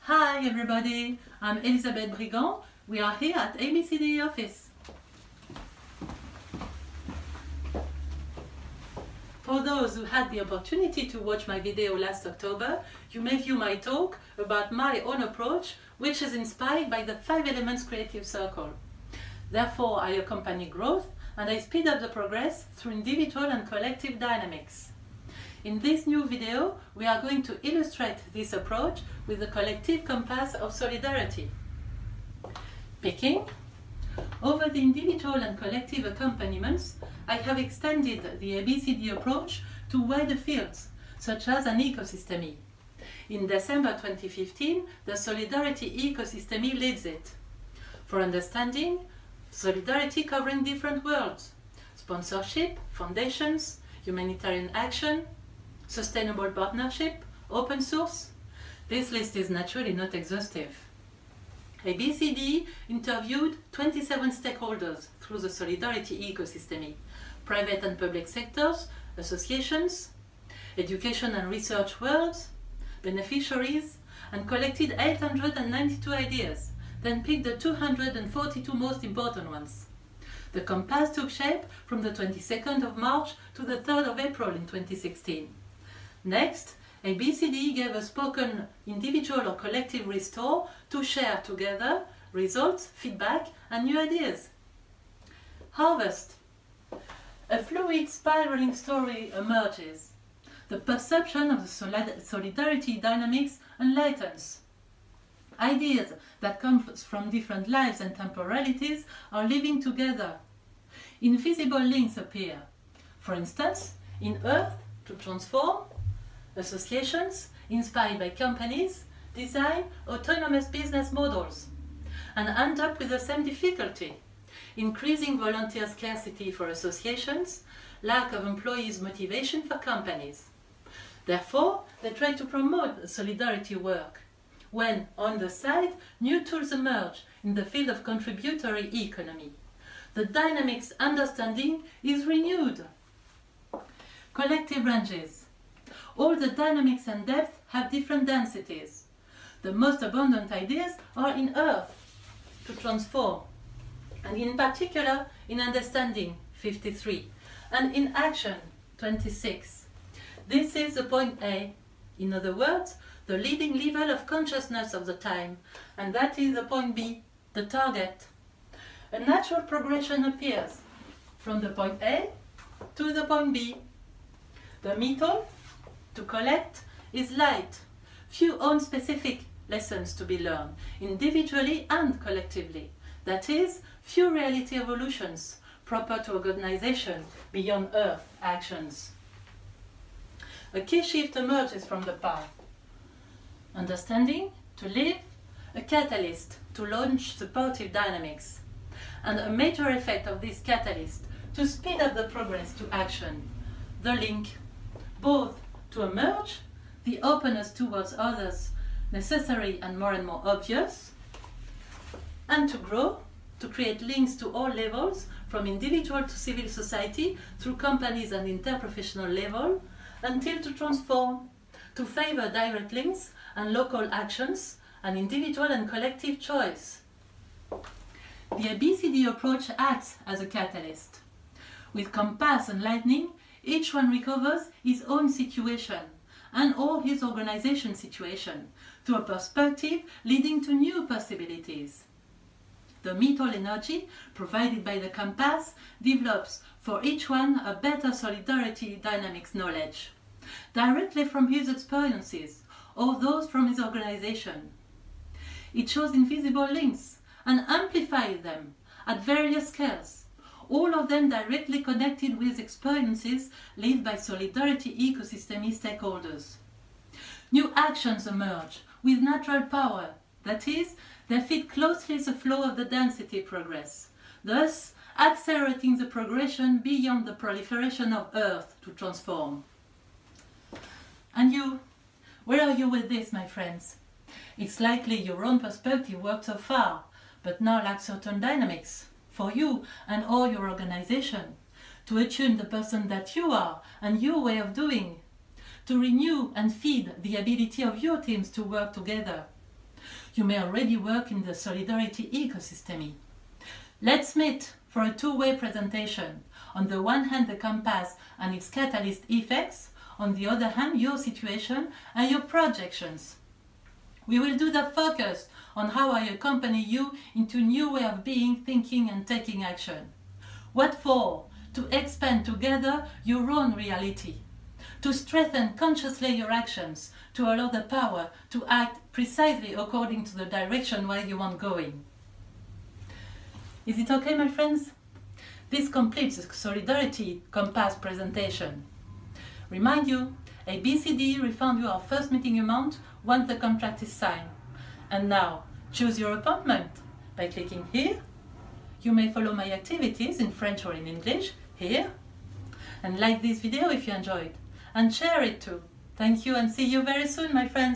Hi everybody, I'm Elisabeth Brigand. We are here at ABCD office. For those who had the opportunity to watch my video last October, you may view my talk about my own approach, which is inspired by the 5 Elements Creative Circle. Therefore, I accompany growth and I speed up the progress through individual and collective dynamics. In this new video, we are going to illustrate this approach with the collective compass of solidarity. Picking over the individual and collective accompaniments, I have extended the ABCD approach to wider fields, such as an ecosystemy. In December 2015, the Solidarity Ecosystemy leads it. For understanding, solidarity covering different worlds: sponsorship, foundations, humanitarian action, sustainable partnership, open source. This list is naturally not exhaustive. ABCD interviewed 27 stakeholders through the Solidarity Ecosystemy: private and public sectors, associations, education and research worlds, beneficiaries, and collected 892 ideas, then picked the 242 most important ones. The compass took shape from the 22nd of March to the 3rd of April in 2016. Next, ABCD gave a spoken individual or collective restore to share together results, feedback, and new ideas. Harvest. A fluid spiraling story emerges. The perception of the solidarity dynamics enlightens. Ideas that come from different lives and temporalities are living together. Invisible links appear. For instance, in Earth to Transform, associations inspired by companies design autonomous business models and end up with the same difficulty: increasing volunteer scarcity for associations, lack of employees' motivation for companies. Therefore, they try to promote solidarity work, when, on the side, new tools emerge in the field of contributory economy. The dynamics understanding is renewed. Collective ranges. All the dynamics and depth have different densities. The most abundant ideas are in Earth to Transform, and in particular in Understanding 53, and in Action 26. This is the point A, in other words, the leading level of consciousness of the time, and that is the point B, the target. A natural progression appears from the point A to the point B. The method to collect is light. Few own specific lessons to be learned, individually and collectively. That is, few reality evolutions proper to organization beyond Earth actions. A key shift emerges from the path. Understanding to live, a catalyst to launch supportive dynamics, and a major effect of this catalyst to speed up the progress to action. The link, both to emerge, the openness towards others necessary and more obvious, and to grow, to create links to all levels, from individual to civil society, through companies and interprofessional level, until to transform, to favor direct links and local actions, and individual and collective choice. The ABCD approach acts as a catalyst. With compass and lightning, each one recovers his own situation and or his organization situation to a perspective leading to new possibilities. The mental energy provided by the compass develops for each one a better solidarity dynamics knowledge, directly from his experiences or those from his organization. It shows invisible links and amplifies them at various scales, all of them directly connected with experiences lived by solidarity ecosystem stakeholders. New actions emerge with natural power, that is, they fit closely the flow of the density progress, thus accelerating the progression beyond the proliferation of Earth to Transform. And you, where are you with this, my friends? It's likely your own perspective worked so far, but now lacks certain dynamics for you and all your organization, to attune the person that you are and your way of doing, to renew and feed the ability of your teams to work together, you may already work in the solidarity ecosystem. Let's meet for a two-way presentation. On the one hand, the compass and its catalyst effects. On the other hand, your situation and your projections. We will do the focus on how I accompany you into a new way of being, thinking and taking action. What for? To expand together your own reality. To strengthen consciously your actions, to allow the power to act precisely according to the direction where you want going. Is it okay, my friends? This completes the Solidarity Compass presentation. Remind you, ABCD refund you our first meeting amount once the contract is signed. And now, choose your appointment by clicking here. You may follow my activities in French or in English here. And like this video if you enjoyed. And share it too. Thank you and see you very soon, my friends.